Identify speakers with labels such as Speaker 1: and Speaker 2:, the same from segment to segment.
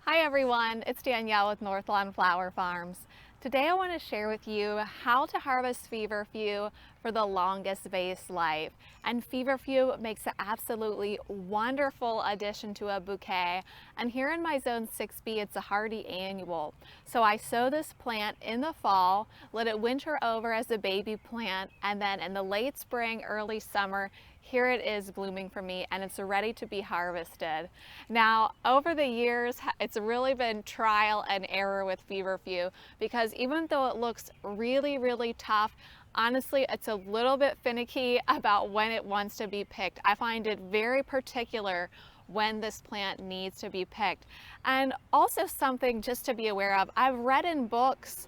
Speaker 1: Hi everyone, it's Danielle with Northlawn Flower Farms. Today I want to share with you how to harvest feverfew for the longest vase life. And feverfew makes an absolutely wonderful addition to a bouquet. And here in my zone 6B, it's a hardy annual. So I sow this plant in the fall, let it winter over as a baby plant, and then in the late spring, early summer, here it is blooming for me and it's ready to be harvested. Now, over the years, it's really been trial and error with feverfew because even though it looks really tough, honestly, it's a little bit finicky about when it wants to be picked. I find it very particular when this plant needs to be picked. And also something just to be aware of, I've read in books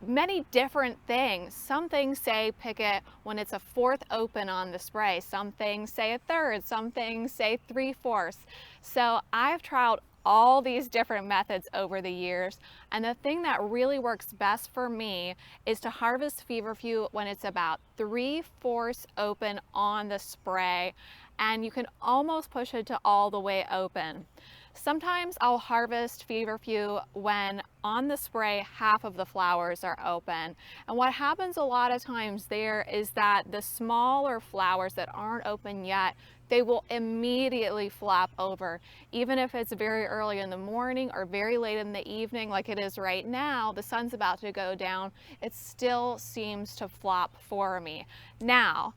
Speaker 1: many different things. Some things say pick it when it's a fourth open on the spray. Some things say a third. Some things say 3/4. So I've tried all these different methods over the years, and the thing that really works best for me is to harvest feverfew when it's about 3/4 open on the spray, and you can almost push it to all the way open. Sometimes I'll harvest feverfew when on the spray half of the flowers are open. And what happens a lot of times there is that the smaller flowers that aren't open yet, they will immediately flop over. Even if it's very early in the morning or very late in the evening like it is right now, the sun's about to go down, it still seems to flop for me. Now,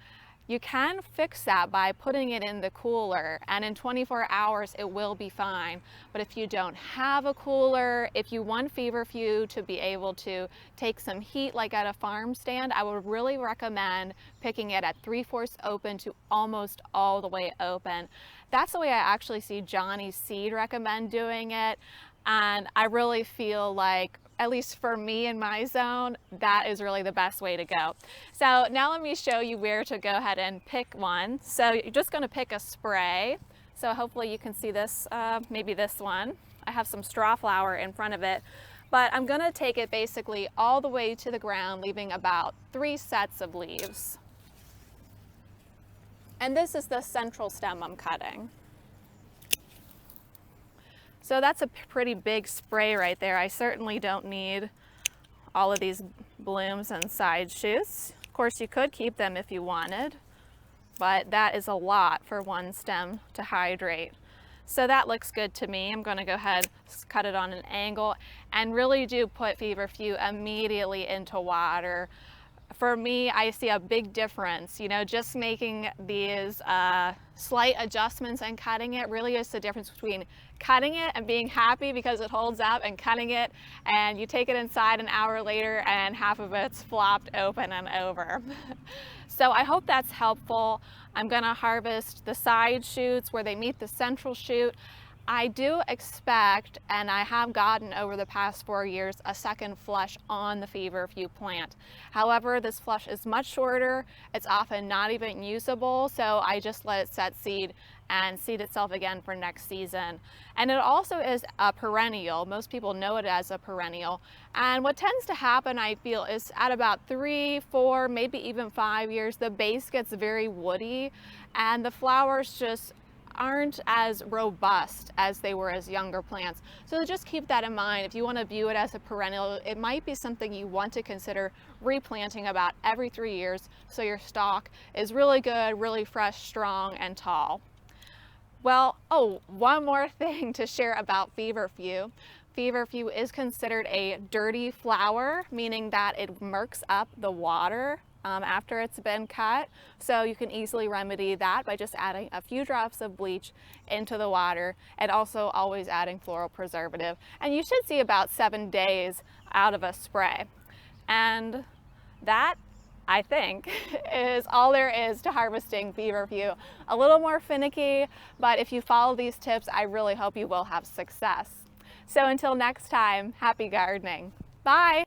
Speaker 1: you can fix that by putting it in the cooler, and in 24 hours it will be fine. But if you don't have a cooler, if you want feverfew to be able to take some heat like at a farm stand, I would really recommend picking it at 3/4 open to almost all the way open. That's the way I actually see Johnny's Seed recommend doing it, and I really feel like, at least for me in my zone, that is really the best way to go. So now let me show you where to go ahead and pick one. So you're just going to pick a spray. So hopefully you can see this, maybe this one. I have some straw flower in front of it, but I'm going to take it basically all the way to the ground, leaving about 3 sets of leaves. And this is the central stem I'm cutting. So that's a pretty big spray right there. I certainly don't need all of these blooms and side shoots. Of course, you could keep them if you wanted, but that is a lot for one stem to hydrate. So that looks good to me. I'm going to go ahead, cut it on an angle, and really do put feverfew immediately into water. For me, I see a big difference. You know, just making these slight adjustments and cutting it really is the difference between cutting it and being happy because it holds up, and cutting it and you take it inside an hour later and half of it's flopped open and over. So I hope that's helpful. I'm going to harvest the side shoots where they meet the central shoot. I do expect, and I have gotten over the past 4 years, a second flush on the feverfew plant. However, this flush is much shorter. It's often not even usable, so I just let it set seed and seed itself again for next season. And it also is a perennial. Most people know it as a perennial. And what tends to happen, I feel, is at about 3, 4, maybe even 5 years, the base gets very woody and the flowers just aren't as robust as they were as younger plants. So just keep that in mind. If you want to view it as a perennial, it might be something you want to consider replanting about every 3 years so your stalk is really good, really fresh, strong, and tall. Well, oh, one more thing to share about feverfew. Feverfew is considered a dirty flower, meaning that it murks up the water after it's been cut. So you can easily remedy that by just adding a few drops of bleach into the water, and also always adding floral preservative. And you should see about 7 days out of a spray. And that, I think, is all there is to harvesting feverfew. A little more finicky, but if you follow these tips, I really hope you will have success. So until next time, happy gardening. Bye.